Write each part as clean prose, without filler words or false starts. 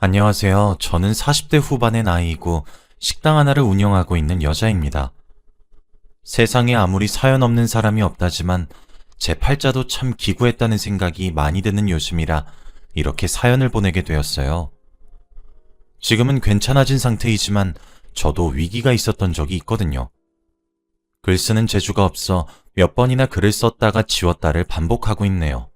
안녕하세요. 저는 40대 후반의 나이이고 식당 하나를 운영하고 있는 여자입니다. 세상에 아무리 사연 없는 사람이 없다지만 제 팔자도 참 기구했다는 생각이 많이 드는 요즘이라 이렇게 사연을 보내게 되었어요. 지금은 괜찮아진 상태이지만 저도 위기가 있었던 적이 있거든요. 글 쓰는 재주가 없어 몇 번이나 글을 썼다가 지웠다를 반복하고 있네요.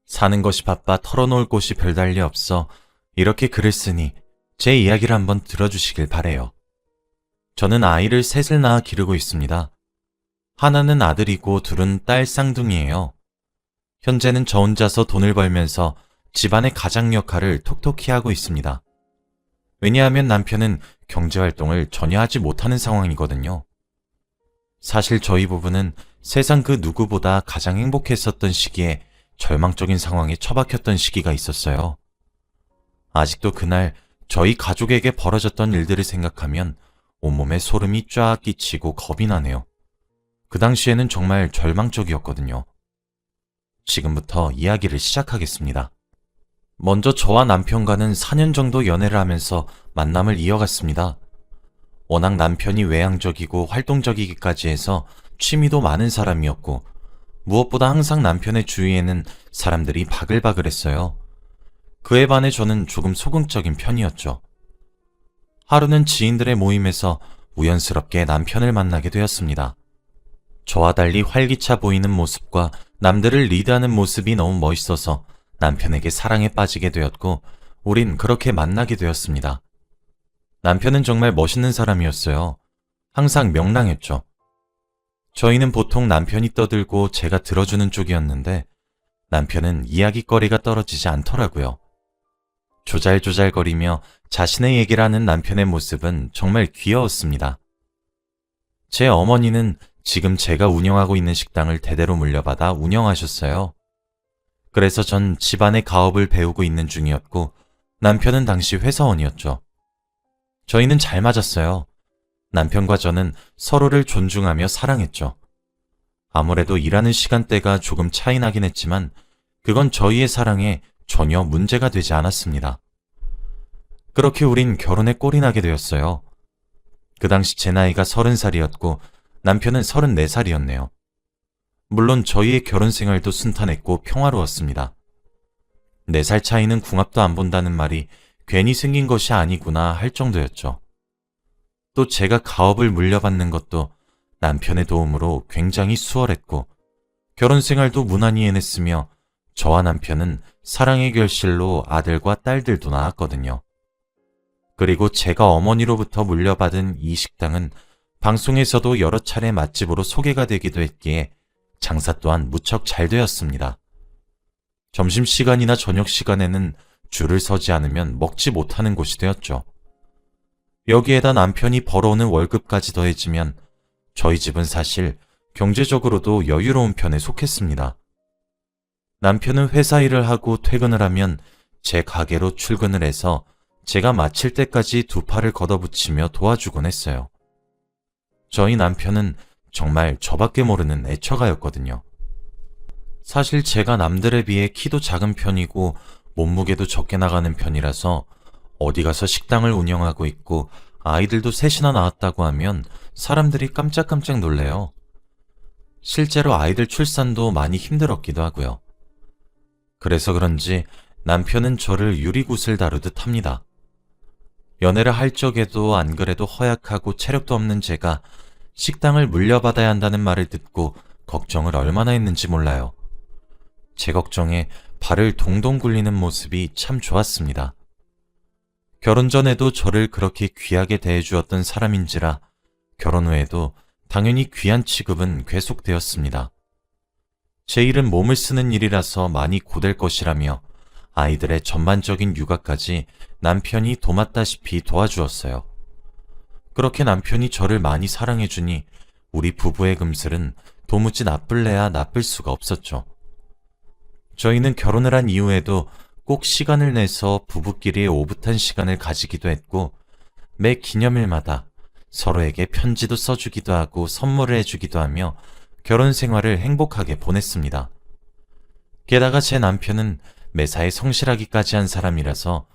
사는 것이 바빠 털어놓을 곳이 별달리 없어 이렇게 글을 쓰니 제 이야기를 한번 들어주시길 바래요. 저는 아이를 셋을 낳아 기르고 있습니다. 하나는 아들이고 둘은 딸 쌍둥이에요. 현재는 저 혼자서 돈을 벌면서 집안의 가장 역할을 톡톡히 하고 있습니다. 왜냐하면 남편은 경제활동을 전혀 하지 못하는 상황이거든요. 사실 저희 부부는 세상 그 누구보다 가장 행복했었던 시기에 절망적인 상황에 처박혔던 시기가 있었어요. 아직도 그날 저희 가족에게 벌어졌던 일들을 생각하면 온몸에 소름이 쫙 끼치고 겁이 나네요. 그 당시에는 정말 절망적이었거든요. 지금부터 이야기를 시작하겠습니다. 먼저 저와 남편과는 4년 정도 연애를 하면서 만남을 이어갔습니다. 워낙 남편이 외향적이고 활동적이기까지 해서 취미도 많은 사람이었고 무엇보다 항상 남편의 주위에는 사람들이 바글바글했어요. 그에 반해 저는 조금 소극적인 편이었죠. 하루는 지인들의 모임에서 우연스럽게 남편을 만나게 되었습니다. 저와 달리 활기차 보이는 모습과 남들을 리드하는 모습이 너무 멋있어서 남편에게 사랑에 빠지게 되었고 우린 그렇게 만나게 되었습니다. 남편은 정말 멋있는 사람이었어요. 항상 명랑했죠. 저희는 보통 남편이 떠들고 제가 들어주는 쪽이었는데 남편은 이야깃거리가 떨어지지 않더라고요. 조잘조잘거리며 자신의 얘기를 하는 남편의 모습은 정말 귀여웠습니다. 제 어머니는 지금 제가 운영하고 있는 식당을 대대로 물려받아 운영하셨어요. 그래서 전 집안의 가업을 배우고 있는 중이었고 남편은 당시 회사원이었죠. 저희는 잘 맞았어요. 남편과 저는 서로를 존중하며 사랑했죠. 아무래도 일하는 시간대가 조금 차이 나긴 했지만 그건 저희의 사랑에 전혀 문제가 되지 않았습니다. 그렇게 우린 결혼에 꼴이 나게 되었어요. 그 당시 제 나이가 30살이었고 남편은 34살이었네요. 물론 저희의 결혼 생활도 순탄했고 평화로웠습니다. 4살 차이는 궁합도 안 본다는 말이 괜히 생긴 것이 아니구나 할 정도였죠. 또 제가 가업을 물려받는 것도 남편의 도움으로 굉장히 수월했고 결혼 생활도 무난히 해냈으며 저와 남편은 사랑의 결실로 아들과 딸들도 낳았거든요. 그리고 제가 어머니로부터 물려받은 이 식당은 방송에서도 여러 차례 맛집으로 소개가 되기도 했기에 장사 또한 무척 잘 되었습니다. 점심시간이나 저녁시간에는 줄을 서지 않으면 먹지 못하는 곳이 되었죠. 여기에다 남편이 벌어오는 월급까지 더해지면 저희 집은 사실 경제적으로도 여유로운 편에 속했습니다. 남편은 회사 일을 하고 퇴근을 하면 제 가게로 출근을 해서 제가 마칠 때까지 두 팔을 걷어붙이며 도와주곤 했어요. 저희 남편은 정말 저밖에 모르는 애처가였거든요. 사실 제가 남들에 비해 키도 작은 편이고 몸무게도 적게 나가는 편이라서 어디 가서 식당을 운영하고 있고 아이들도 셋이나 낳았다고 하면 사람들이 깜짝깜짝 놀래요. 실제로 아이들 출산도 많이 힘들었기도 하고요. 그래서 그런지 남편은 저를 유리굿을 다루듯 합니다. 연애를 할 적에도 안 그래도 허약하고 체력도 없는 제가 식당을 물려받아야 한다는 말을 듣고 걱정을 얼마나 했는지 몰라요. 제 걱정에 발을 동동 굴리는 모습이 참 좋았습니다. 결혼 전에도 저를 그렇게 귀하게 대해주었던 사람인지라 결혼 후에도 당연히 귀한 취급은 계속되었습니다. 제 일은 몸을 쓰는 일이라서 많이 고될 것이라며 아이들의 전반적인 육아까지 남편이 도맡다시피 도와주었어요. 그렇게 남편이 저를 많이 사랑해주니 우리 부부의 금슬은 도무지 나쁠래야 나쁠 수가 없었죠. 저희는 결혼을 한 이후에도 꼭 시간을 내서 부부끼리 오붓한 시간을 가지기도 했고 매 기념일마다 서로에게 편지도 써주기도 하고 선물을 해주기도 하며 결혼 생활을 행복하게 보냈습니다. 게다가 제 남편은 매사에 성실하기까지 한 사람이라서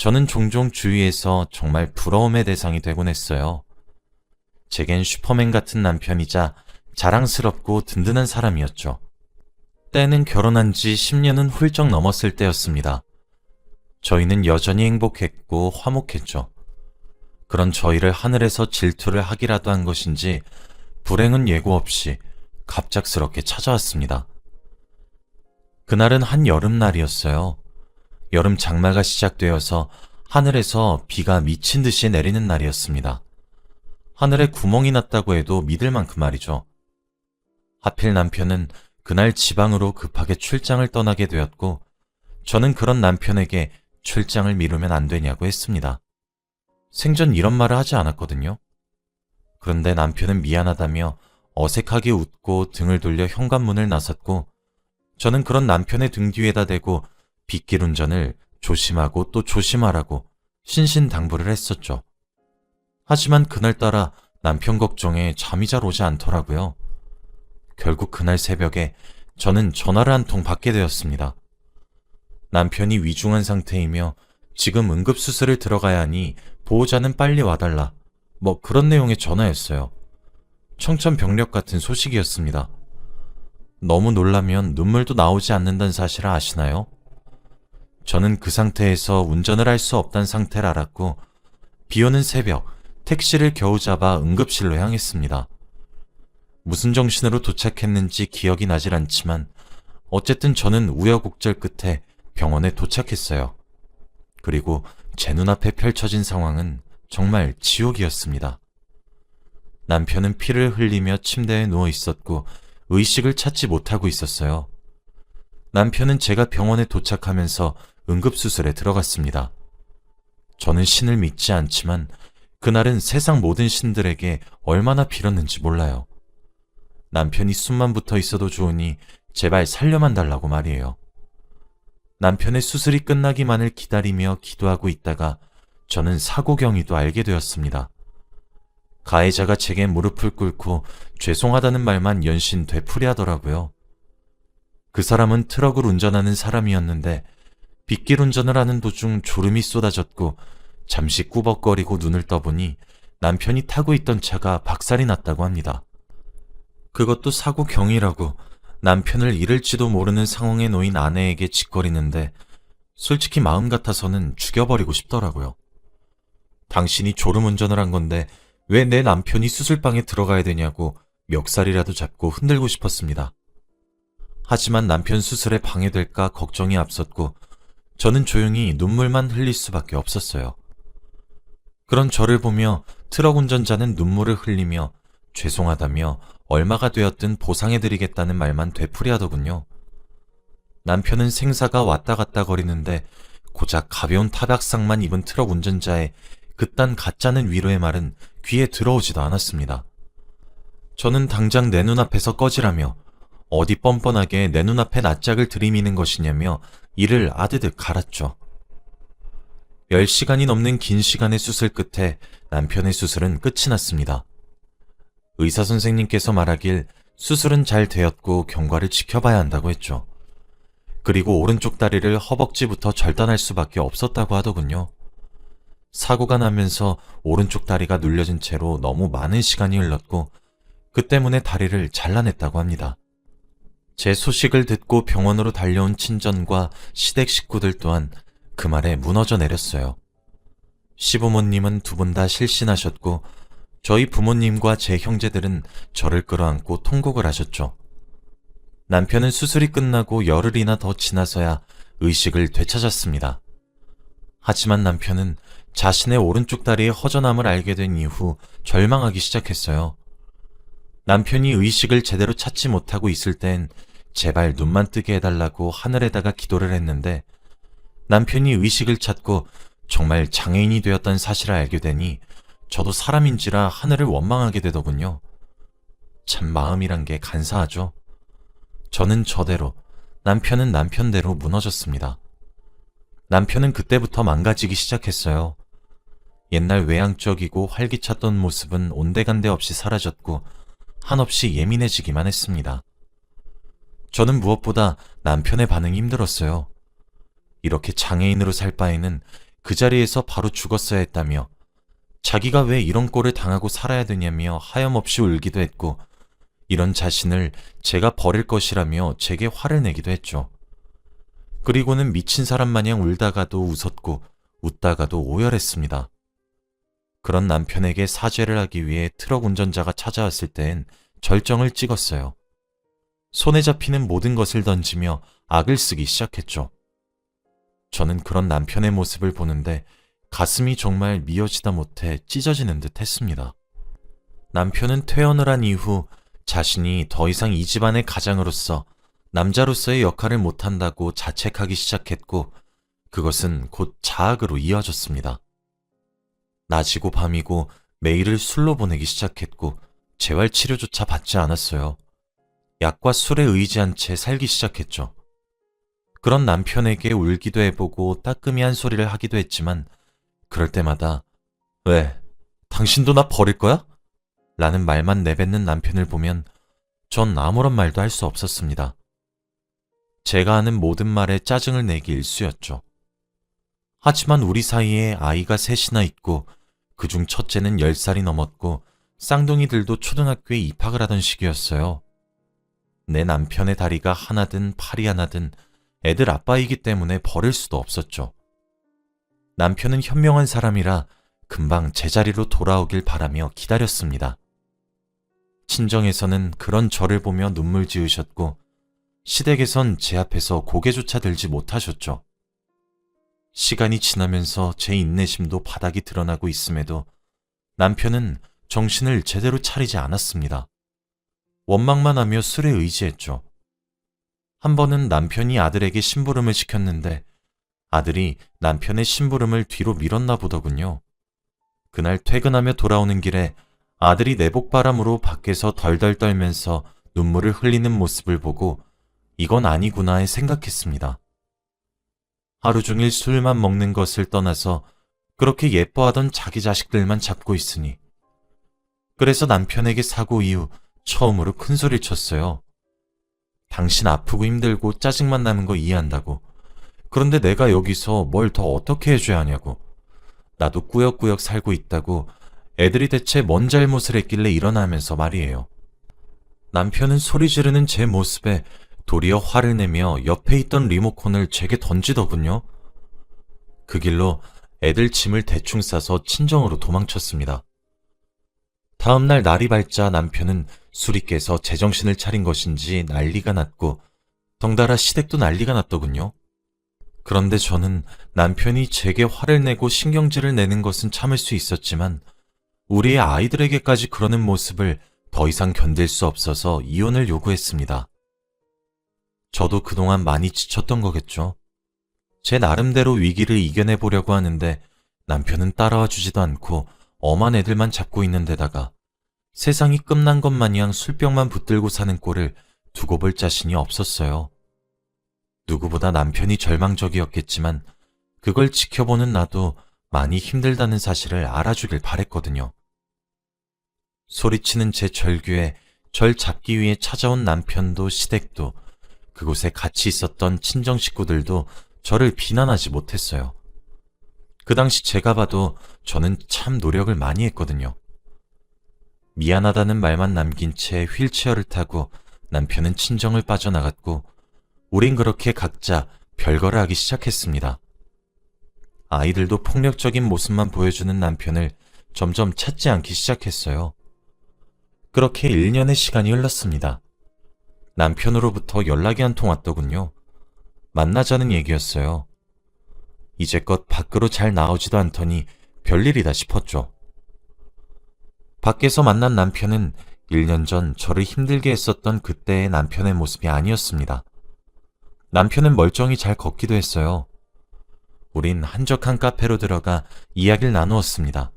저는 종종 주위에서 정말 부러움의 대상이 되곤 했어요. 제겐 슈퍼맨 같은 남편이자 자랑스럽고 든든한 사람이었죠. 때는 결혼한 지 10년은 훌쩍 넘었을 때였습니다. 저희는 여전히 행복했고 화목했죠. 그런 저희를 하늘에서 질투를 하기라도 한 것인지 불행은 예고 없이 갑작스럽게 찾아왔습니다. 그날은 한 여름날이었어요. 여름 장마가 시작되어서 하늘에서 비가 미친 듯이 내리는 날이었습니다. 하늘에 구멍이 났다고 해도 믿을 만큼 말이죠. 하필 남편은 그날 지방으로 급하게 출장을 떠나게 되었고, 저는 그런 남편에게 출장을 미루면 안 되냐고 했습니다. 생전 이런 말을 하지 않았거든요. 그런데 남편은 미안하다며 어색하게 웃고 등을 돌려 현관문을 나섰고, 저는 그런 남편의 등 뒤에다 대고 빗길 운전을 조심하고 또 조심하라고 신신당부를 했었죠. 하지만 그날따라 남편 걱정에 잠이 잘 오지 않더라고요. 결국 그날 새벽에 저는 전화를 한 통 받게 되었습니다. 남편이 위중한 상태이며 지금 응급수술을 들어가야 하니 보호자는 빨리 와달라, 뭐 그런 내용의 전화였어요. 청천벽력 같은 소식이었습니다. 너무 놀라면 눈물도 나오지 않는다는 사실을 아시나요? 저는 그 상태에서 운전을 할 수 없다는 상태를 알았고, 비오는 새벽 택시를 겨우 잡아 응급실로 향했습니다. 무슨 정신으로 도착했는지 기억이 나질 않지만 어쨌든 저는 우여곡절 끝에 병원에 도착했어요. 그리고 제 눈앞에 펼쳐진 상황은 정말 지옥이었습니다. 남편은 피를 흘리며 침대에 누워 있었고 의식을 찾지 못하고 있었어요. 남편은 제가 병원에 도착하면서 응급수술에 들어갔습니다. 저는 신을 믿지 않지만 그날은 세상 모든 신들에게 얼마나 빌었는지 몰라요. 남편이 숨만 붙어 있어도 좋으니 제발 살려만 달라고 말이에요. 남편의 수술이 끝나기만을 기다리며 기도하고 있다가 저는 사고 경위도 알게 되었습니다. 가해자가 제게 무릎을 꿇고 죄송하다는 말만 연신 되풀이하더라고요. 그 사람은 트럭을 운전하는 사람이었는데 빗길 운전을 하는 도중 졸음이 쏟아졌고 잠시 꾸벅거리고 눈을 떠보니 남편이 타고 있던 차가 박살이 났다고 합니다. 그것도 사고 경위라고 남편을 잃을지도 모르는 상황에 놓인 아내에게 짓거리는데 솔직히 마음 같아서는 죽여버리고 싶더라고요. 당신이 졸음운전을 한 건데 왜 내 남편이 수술방에 들어가야 되냐고 멱살이라도 잡고 흔들고 싶었습니다. 하지만 남편 수술에 방해될까 걱정이 앞섰고 저는 조용히 눈물만 흘릴 수밖에 없었어요. 그런 저를 보며 트럭 운전자는 눈물을 흘리며 죄송하다며 얼마가 되었든 보상해드리겠다는 말만 되풀이하더군요. 남편은 생사가 왔다 갔다 거리는데 고작 가벼운 타박상만 입은 트럭 운전자의 그딴 가짜는 위로의 말은 귀에 들어오지도 않았습니다. 저는 당장 내 눈앞에서 꺼지라며 어디 뻔뻔하게 내 눈앞에 낯짝을 들이미는 것이냐며 이를 아드득 갈았죠. 10시간이 넘는 긴 시간의 수술 끝에 남편의 수술은 끝이 났습니다. 의사 선생님께서 말하길 수술은 잘 되었고 경과를 지켜봐야 한다고 했죠. 그리고 오른쪽 다리를 허벅지부터 절단할 수밖에 없었다고 하더군요. 사고가 나면서 오른쪽 다리가 눌려진 채로 너무 많은 시간이 흘렀고 그 때문에 다리를 잘라냈다고 합니다. 제 소식을 듣고 병원으로 달려온 친전과 시댁 식구들 또한 그 말에 무너져 내렸어요. 시부모님은 두 분 다 실신하셨고 저희 부모님과 제 형제들은 저를 끌어안고 통곡을 하셨죠. 남편은 수술이 끝나고 열흘이나 더 지나서야 의식을 되찾았습니다. 하지만 남편은 자신의 오른쪽 다리의 허전함을 알게 된 이후 절망하기 시작했어요. 남편이 의식을 제대로 찾지 못하고 있을 땐 제발 눈만 뜨게 해달라고 하늘에다가 기도를 했는데 남편이 의식을 찾고 정말 장애인이 되었다는 사실을 알게 되니 저도 사람인지라 하늘을 원망하게 되더군요. 참 마음이란 게 간사하죠. 저는 저대로, 남편은 남편대로 무너졌습니다. 남편은 그때부터 망가지기 시작했어요. 옛날 외향적이고 활기찼던 모습은 온데간데 없이 사라졌고 한없이 예민해지기만 했습니다. 저는 무엇보다 남편의 반응이 힘들었어요. 이렇게 장애인으로 살 바에는 그 자리에서 바로 죽었어야 했다며 자기가 왜 이런 꼴을 당하고 살아야 되냐며 하염없이 울기도 했고 이런 자신을 제가 버릴 것이라며 제게 화를 내기도 했죠. 그리고는 미친 사람 마냥 울다가도 웃었고 웃다가도 오열했습니다. 그런 남편에게 사죄를 하기 위해 트럭 운전자가 찾아왔을 땐 절정을 찍었어요. 손에 잡히는 모든 것을 던지며 악을 쓰기 시작했죠. 저는 그런 남편의 모습을 보는데 가슴이 정말 미어지다 못해 찢어지는 듯 했습니다. 남편은 퇴원을 한 이후 자신이 더 이상 이 집안의 가장으로서 남자로서의 역할을 못한다고 자책하기 시작했고 그것은 곧 자학으로 이어졌습니다. 낮이고 밤이고 매일을 술로 보내기 시작했고 재활치료조차 받지 않았어요. 약과 술에 의지한 채 살기 시작했죠. 그런 남편에게 울기도 해보고 따끔이한 소리를 하기도 했지만 그럴 때마다 왜? 당신도 나 버릴 거야? 라는 말만 내뱉는 남편을 보면 전 아무런 말도 할 수 없었습니다. 제가 하는 모든 말에 짜증을 내기 일쑤였죠. 하지만 우리 사이에 아이가 셋이나 있고 그중 첫째는 10살이 넘었고 쌍둥이들도 초등학교에 입학을 하던 시기였어요. 내 남편의 다리가 하나든 팔이 하나든 애들 아빠이기 때문에 버릴 수도 없었죠. 남편은 현명한 사람이라 금방 제자리로 돌아오길 바라며 기다렸습니다. 친정에서는 그런 저를 보며 눈물 지으셨고 시댁에선 제 앞에서 고개조차 들지 못하셨죠. 시간이 지나면서 제 인내심도 바닥이 드러나고 있음에도 남편은 정신을 제대로 차리지 않았습니다. 원망만 하며 술에 의지했죠. 한 번은 남편이 아들에게 심부름을 시켰는데 아들이 남편의 심부름을 뒤로 밀었나 보더군요. 그날 퇴근하며 돌아오는 길에 아들이 내복바람으로 밖에서 덜덜 떨면서 눈물을 흘리는 모습을 보고 이건 아니구나 해 생각했습니다. 하루 종일 술만 먹는 것을 떠나서 그렇게 예뻐하던 자기 자식들만 잡고 있으니 그래서 남편에게 사고 이후 처음으로 큰 소리를 쳤어요. 당신 아프고 힘들고 짜증만 나는 거 이해한다고. 그런데 내가 여기서 뭘 더 어떻게 해줘야 하냐고. 나도 꾸역꾸역 살고 있다고 애들이 대체 뭔 잘못을 했길래 일어나면서 말이에요. 남편은 소리 지르는 제 모습에 도리어 화를 내며 옆에 있던 리모컨을 제게 던지더군요. 그 길로 애들 짐을 대충 싸서 친정으로 도망쳤습니다. 다음 날 날이 밝자 남편은 술이 깨서 제정신을 차린 것인지 난리가 났고 덩달아 시댁도 난리가 났더군요. 그런데 저는 남편이 제게 화를 내고 신경질을 내는 것은 참을 수 있었지만 우리의 아이들에게까지 그러는 모습을 더 이상 견딜 수 없어서 이혼을 요구했습니다. 저도 그동안 많이 지쳤던 거겠죠. 제 나름대로 위기를 이겨내보려고 하는데 남편은 따라와 주지도 않고 엄한 애들만 잡고 있는 데다가 세상이 끝난 것 마냥 술병만 붙들고 사는 꼴을 두고 볼 자신이 없었어요. 누구보다 남편이 절망적이었겠지만 그걸 지켜보는 나도 많이 힘들다는 사실을 알아주길 바랬거든요. 소리치는 제 절규에 절 잡기 위해 찾아온 남편도 시댁도 그곳에 같이 있었던 친정 식구들도 저를 비난하지 못했어요. 그 당시 제가 봐도 저는 참 노력을 많이 했거든요. 미안하다는 말만 남긴 채 휠체어를 타고 남편은 친정을 빠져나갔고 우린 그렇게 각자 별거를 하기 시작했습니다. 아이들도 폭력적인 모습만 보여주는 남편을 점점 찾지 않기 시작했어요. 그렇게 1년의 시간이 흘렀습니다. 남편으로부터 연락이 한 통 왔더군요. 만나자는 얘기였어요. 이제껏 밖으로 잘 나오지도 않더니 별일이다 싶었죠. 밖에서 만난 남편은 1년 전 저를 힘들게 했었던 그때의 남편의 모습이 아니었습니다. 남편은 멀쩡히 잘 걷기도 했어요. 우린 한적한 카페로 들어가 이야기를 나누었습니다.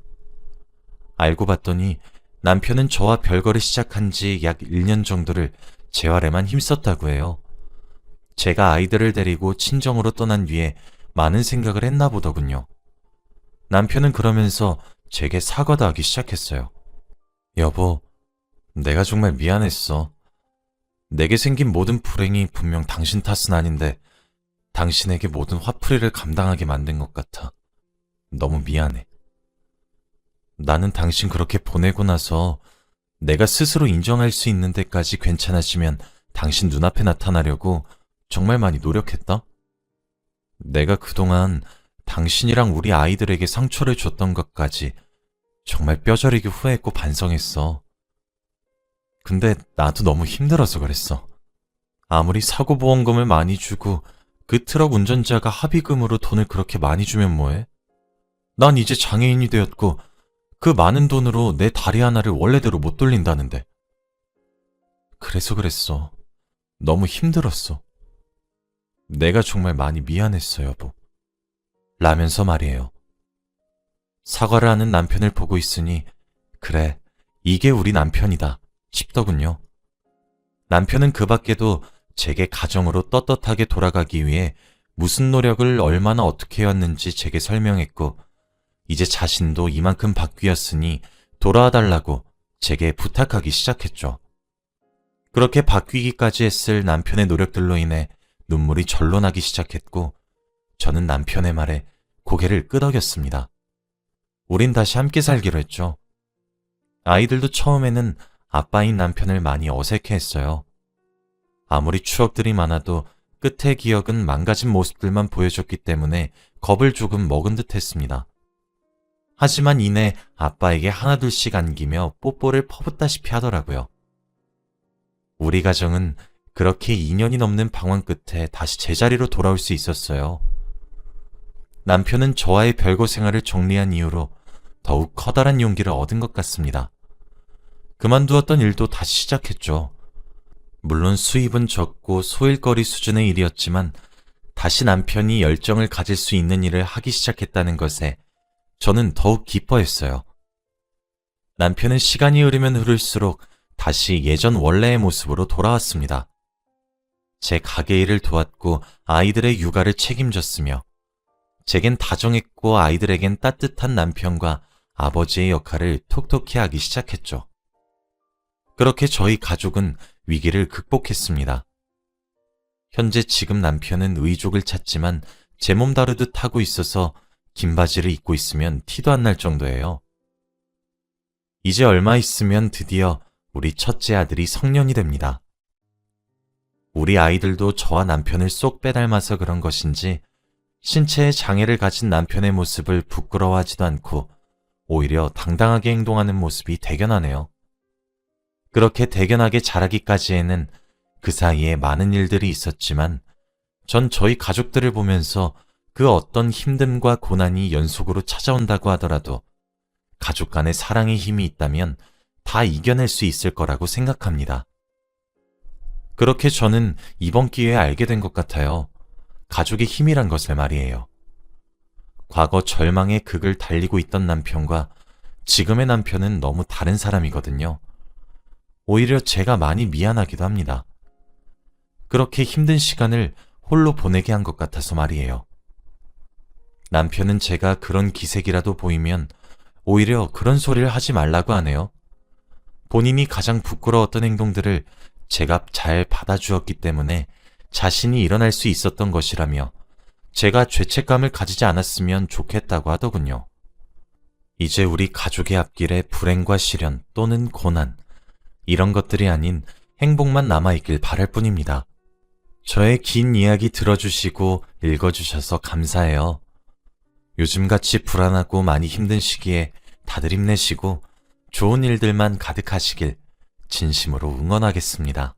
알고 봤더니 남편은 저와 별거를 시작한 지 약 1년 정도를 재활에만 힘썼다고 해요. 제가 아이들을 데리고 친정으로 떠난 뒤에 많은 생각을 했나 보더군요. 남편은 그러면서 제게 사과도 하기 시작했어요. 여보, 내가 정말 미안했어. 내게 생긴 모든 불행이 분명 당신 탓은 아닌데 당신에게 모든 화풀이를 감당하게 만든 것 같아. 너무 미안해. 나는 당신 그렇게 보내고 나서 내가 스스로 인정할 수 있는 데까지 괜찮아지면 당신 눈앞에 나타나려고 정말 많이 노력했다? 내가 그동안 당신이랑 우리 아이들에게 상처를 줬던 것까지 정말 뼈저리게 후회했고 반성했어. 근데 나도 너무 힘들어서 그랬어. 아무리 사고보험금을 많이 주고 그 트럭 운전자가 합의금으로 돈을 그렇게 많이 주면 뭐해? 난 이제 장애인이 되었고 그 많은 돈으로 내 다리 하나를 원래대로 못 돌린다는데. 그래서 그랬어. 너무 힘들었어. 내가 정말 많이 미안했어, 여보. 라면서 말이에요. 사과를 하는 남편을 보고 있으니 그래, 이게 우리 남편이다 싶더군요. 남편은 그 밖에도 제게 가정으로 떳떳하게 돌아가기 위해 무슨 노력을 얼마나 어떻게 해왔는지 제게 설명했고 이제 자신도 이만큼 바뀌었으니 돌아와 달라고 제게 부탁하기 시작했죠. 그렇게 바뀌기까지 했을 남편의 노력들로 인해 눈물이 절로 나기 시작했고 저는 남편의 말에 고개를 끄덕였습니다. 우린 다시 함께 살기로 했죠. 아이들도 처음에는 아빠인 남편을 많이 어색해했어요. 아무리 추억들이 많아도 끝의 기억은 망가진 모습들만 보여줬기 때문에 겁을 조금 먹은 듯 했습니다. 하지만 이내 아빠에게 하나둘씩 안기며 뽀뽀를 퍼붓다시피 하더라고요. 우리 가정은 그렇게 2년이 넘는 방황 끝에 다시 제자리로 돌아올 수 있었어요. 남편은 저와의 별거 생활을 정리한 이후로 더욱 커다란 용기를 얻은 것 같습니다. 그만두었던 일도 다시 시작했죠. 물론 수입은 적고 소일거리 수준의 일이었지만 다시 남편이 열정을 가질 수 있는 일을 하기 시작했다는 것에 저는 더욱 기뻐했어요. 남편은 시간이 흐르면 흐를수록 다시 예전 원래의 모습으로 돌아왔습니다. 제 가게 일을 도왔고 아이들의 육아를 책임졌으며 제겐 다정했고 아이들에겐 따뜻한 남편과 아버지의 역할을 톡톡히 하기 시작했죠. 그렇게 저희 가족은 위기를 극복했습니다. 현재 지금 남편은 의족을 찾지만 제 몸 다루듯 하고 있어서 긴 바지를 입고 있으면 티도 안 날 정도예요. 이제 얼마 있으면 드디어 우리 첫째 아들이 성년이 됩니다. 우리 아이들도 저와 남편을 쏙 빼닮아서 그런 것인지 신체에 장애를 가진 남편의 모습을 부끄러워하지도 않고 오히려 당당하게 행동하는 모습이 대견하네요. 그렇게 대견하게 자라기까지에는 그 사이에 많은 일들이 있었지만 전 저희 가족들을 보면서 그 어떤 힘듦과 고난이 연속으로 찾아온다고 하더라도 가족 간의 사랑의 힘이 있다면 다 이겨낼 수 있을 거라고 생각합니다. 그렇게 저는 이번 기회에 알게 된 것 같아요. 가족의 힘이란 것을 말이에요. 과거 절망의 극을 달리고 있던 남편과 지금의 남편은 너무 다른 사람이거든요. 오히려 제가 많이 미안하기도 합니다. 그렇게 힘든 시간을 홀로 보내게 한 것 같아서 말이에요. 남편은 제가 그런 기색이라도 보이면 오히려 그런 소리를 하지 말라고 하네요. 본인이 가장 부끄러웠던 행동들을 제가 잘 받아주었기 때문에 자신이 일어날 수 있었던 것이라며 제가 죄책감을 가지지 않았으면 좋겠다고 하더군요. 이제 우리 가족의 앞길에 불행과 시련 또는 고난, 이런 것들이 아닌 행복만 남아있길 바랄 뿐입니다. 저의 긴 이야기 들어주시고 읽어주셔서 감사해요. 요즘같이 불안하고 많이 힘든 시기에 다들 힘내시고 좋은 일들만 가득하시길 진심으로 응원하겠습니다.